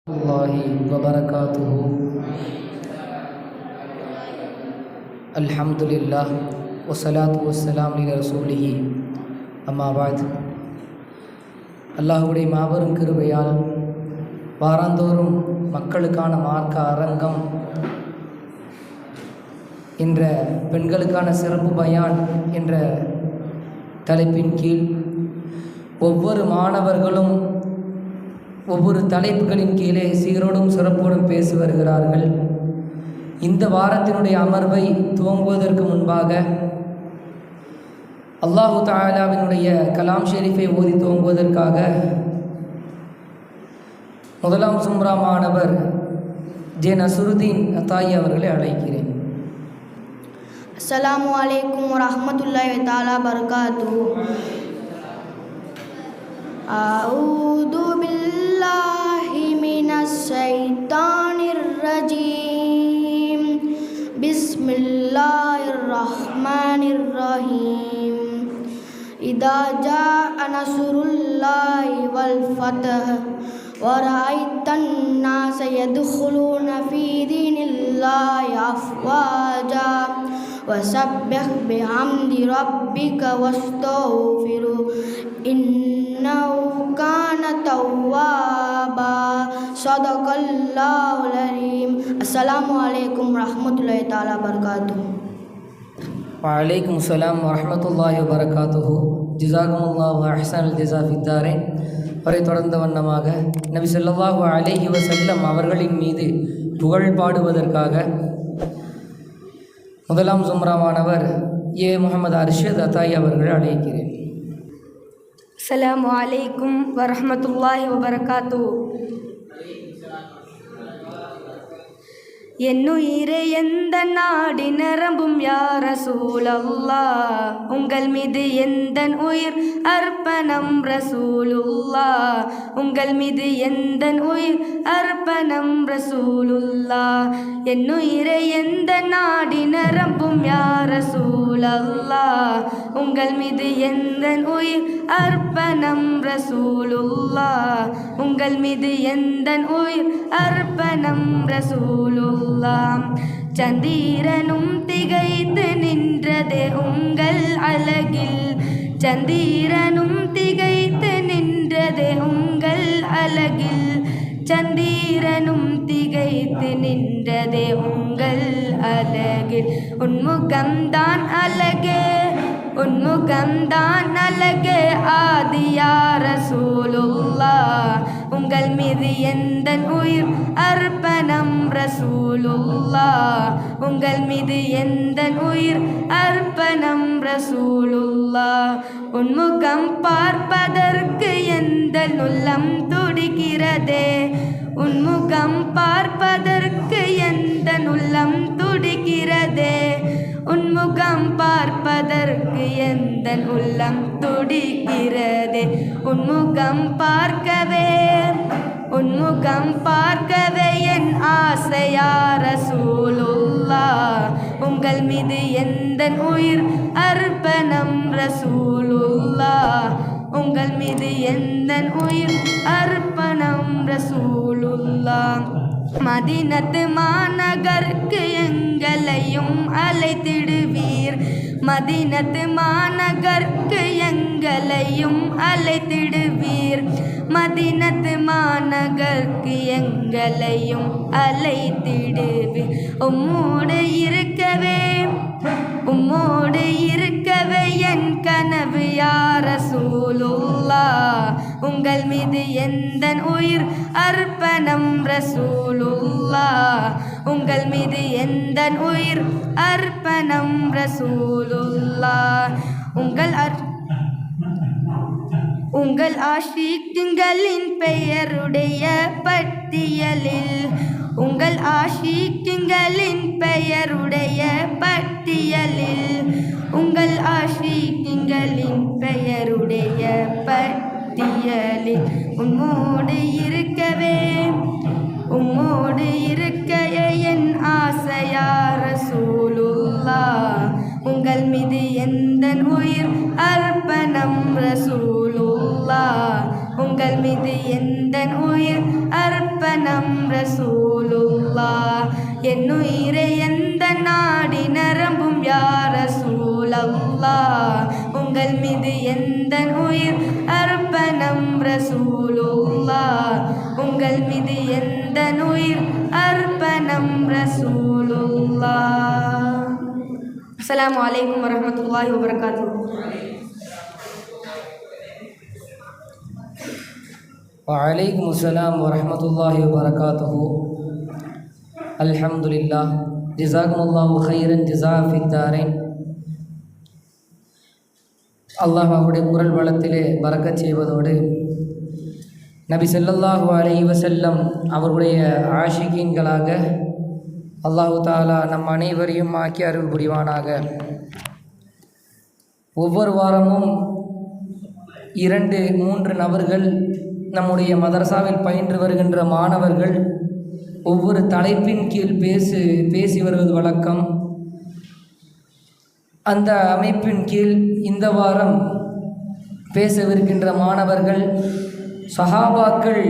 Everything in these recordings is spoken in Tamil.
الله وبركاته. الحمد لله والصلاة والسلام لرسوله أما بعد. அல்லாஹ்வுடைய மாபெரும் கிருபையால் வாராந்தோறும் மக்களுக்கான மார்க்க அரங்கம் என்ற பெண்களுக்கான சிறப்பு பயான் என்ற தலைப்பின் கீழ் ஒவ்வொரு மாணவர்களும் ஒவ்வொரு தலைப்புகளின் கீழே சீரோடும் சிறப்போடும் பேசி வருகிறார்கள். இந்த வாரத்தினுடைய அமர்வை துவங்குவதற்கு முன்பாக அல்லாஹு தஆலாவினுடைய கலாம் ஷெரீஃபை ஓதி துவங்குவதற்காக முதலாம் சும்ரா மாணவர் ஜே நசுருதீன் அத்தாயி அவர்களை அழைக்கிறேன். அஸ்ஸலாமு அலைக்கும் வரஹ்மத்துல்லாஹி தஆலா பரகாத்துஹு. அஊது பில்லாஹி மினஷ் ஷைத்தானிர் ரஜீம். பிஸ்மில்லாஹிர் ரஹ்மானிர் ரஹீம். இதா ஜாஅ நஸ்ருல்லாஹி வல் ஃபத்ஹ் வரஅய்தன் நாஸ யதுخுலூன ஃபீ தீனில்லாஹி அஃப்வாஜா வஸப்பிஹ் பிஹம்தி ரப்பிக வஸ்தக்ஃபிரு இன்னஹு கான தவ்வாபா. ஸதகல்லாஹுல் அலீம். அஸ்ஸலாமு அலைக்கும் வரஹ்மத்துல்லாஹி தஆலா பரகாத்துஹு. வலைக்கும் அஸ்ஸலாம் வரஹ்மத்துல்லாஹி வபரகாத்துஹு. ஜஸாகுமுல்லாஹு அஹ்ஸனல் ஜஸா ஃபித்தாரேன். வரை தொடர்ந்த வண்ணமாக நபி ஸல்லல்லாஹு அலைஹி வஸல்லம் அவர்களின் மீது புகழ் பாடுவதற்காக முதலாம் சும்ரா மாணவர் ஏ முகமது அர்ஷத் அத்தாயி அவர்கள் அழைக்கிறேன். அஸ்ஸலாமு அலைக்கும் வரஹ்மத்துல்லாஹி வபரகாத்துஹு. என்னுயிரே எந்த நாடி நிரம்பும் யா ரசூலல்லாஹ், உங்கள் மீது எந்தன் உயிர் அர்ப்பணம் ரசூலுல்லாஹ், உங்கள் மீது எந்தன் உயிர் அர்ப்பணம் ரசூலுல்லாஹ். என்னுயிரே எந்த நாடி நிரம்பும் யா ரசூலல்லாஹ், உங்கள் மீது எந்தன் உயிர் அர்ப்பணம் ரசூலுல்லாஹ், உங்கள் மீது எந்தன் உயிர் அர்ப்பணம் ரசூலுல்லாஹ். சந்திரனும் திகைத்து நின்றதே உங்கள் அழகில், சந்திரனும் திகைத்து நின்றதே உங்கள் அழகில், சந்திரனும் திகைத்து நின்றதே உங்கள் அழகில். உன்முகம்தான் அழகே, உன்முகம்தான் அழகே ஆதியா ரசூலுல்லாஹ், உங்கள் மீது எந்தன் உயிர் அர்ப்பணம் ரசூலுல்லாஹ், உங்கள் மீது எந்தன் உயிர் அர்ப்பணம் ரசூலுல்லாஹ். உன்முகம் பார்ப்பதற்கு எந்த உள்ளம் துடிக்கிறதே, உன்முகம் பார்ப்பதற்கு எந்த உள்ளம் துடிக்கிறதே, உன்முகம் பார்ப்பதற்கு எந்த உள்ளம் துடிக்கிறதே. உன்முகம் பார்க்கவே, உன்முகம் பார்க்கவே என் ஆசையா ரசூலுல்லாஹ், உங்கள் மீது எந்தன் உயிர் அர்ப்பணம் ரசூலுல்லாஹ், உங்கள் மீது எந்தன் உயிர் அர்ப்பணம் ரசூலுல்லாஹ். மதீனத்து மாநகருக்கு எங்களையும் அழைத்திடுவீர், மதீனத்து மாநகருக்கு எங்களையும் அழைத்திடுவீர், மதீனத்து மாநகருக்கு எங்களையும் அழைத்திடுவீர். உம்மோடு இருக்கவே, உம்மோடு இருக்கவே என் கனவு யா ரசூலுல்லாஹ், உங்கள் மீது எந்தன் உயிர் அர்ப்பணம் ரசூலுல்லாஹ், உங்கள் மீது எந்தன் உயிர் அர்ப்பணம் ரசூலுல்லாஹ். உங்கள் ஆஷிக்குகளின் பெயருடைய பட்டியலில், உங்கள் ஆஷிக்குகளின் பெயருடைய பட்டியலில், உங்கள் ஆஷிக்குகளின் பெயருடைய பட்டியலில் உம்மோடு இருக்கவே, உம்மோடு இருக்க என் ஆசையா ரசூலுல்லாஹ், உங்கள் மீது எந்தன் உயிர் அர்ப்பணம் ரசூலுல்லாஹ், உங்கள் மீது எந்தன் உயிர் அர்ப்பணம் என்னுயிரே எந்த நாடி நரம்பும் யா ரசூலல்லாஹ் உங்கள் மீது எந்த உயிர் அர்ப்பணம் ரசூலுல்லாஹ் உங்கள் மீது எந்த உயிர் அர்ப்பணம் ரசூலுல்லாஹ். அஸ்ஸலாமு அலைக்கும் வரஹ்மத்துல்லாஹி வபரகாத்துஹு. வலைக்கும் அஸ்ஸலாம் வரஹ்மத்துல்லாஹி வபரகாத்துஹு. அல்ஹம்துலில்லாஹ். ஜஸாக்குமுல்லாஹு கைரன் ஜஸா ஃபித்தாரைன். அல்லாஹ் அவருடைய குரல் வளத்திலே பரக்கச் செய்வதோடு நபி ஸல்லல்லாஹு அலைஹி வஸல்லம் அவருடைய ஆஷிகீன்களாக அல்லாஹு தஆலா நம் அனைவரையும் ஆக்கி அருள் புரிவானாக. ஒவ்வொரு வாரமும் 2-3 நபர்கள் நம்முடைய மதரசாவில் பயின்று வருகின்ற மாணவர்கள் ஒவ்வொரு தலைப்பின் கீழ் பேசி வருவது வழக்கம். அந்த அமைப்பின் கீழ் இந்த வாரம் பேசவிருக்கின்ற மாணவர்கள் சஹாபாக்கள்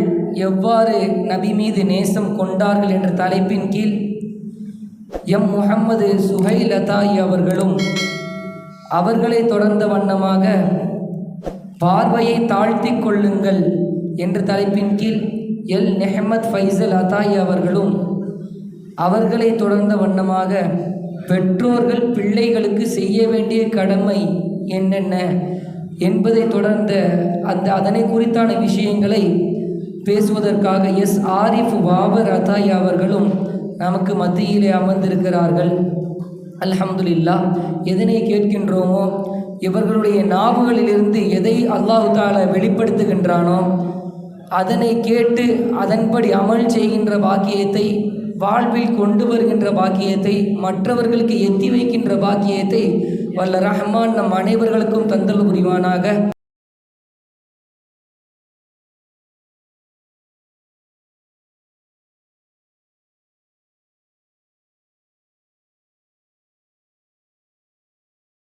எவ்வாறு நபி மீது நேசம் கொண்டார்கள் என்ற தலைப்பின் கீழ் எம் முஹம்மது சுஹைல் அத்தாயி அவர்களும் அவர்களை தொடர்ந்த வண்ணமாக பார்வையை தாழ்த்தி கொள்ளுங்கள் என்ற தலைப்பின் கீழ் எல் நெஹமத் ஃபைசல் அத்தாயி அவர்களும் அவர்களை தொடர்ந்த வண்ணமாக பெற்றோர்கள் பிள்ளைகளுக்கு செய்ய வேண்டிய கடமை என்னென்ன என்பதை தொடர்ந்த அதனை குறித்தான விஷயங்களை பேசுவதற்காக எஸ் ஆரிஃப் பாபர் அத்தாயி அவர்களும் நமக்கு மத்தியிலே அமர்ந்திருக்கிறார்கள். அல்ஹம்துலில்லாஹ். எதனை கேட்கின்றோமோ இவர்களுடைய நாவுகளிலிருந்து எதை அல்லாஹு தஆலா வெளிப்படுத்துகின்றானோ அதனை கேட்டு அதன்படி அமல் செய்கின்ற பாக்கியத்தை, வாழ்வில் கொண்டு வருகின்ற பாக்கியத்தை, மற்றவர்களுக்கு எத்தி வைக்கின்ற பாக்கியத்தை வல்ல ரஹ்மான் நம் அனைவர்களுக்கும் தந்தல் புரிவானாக.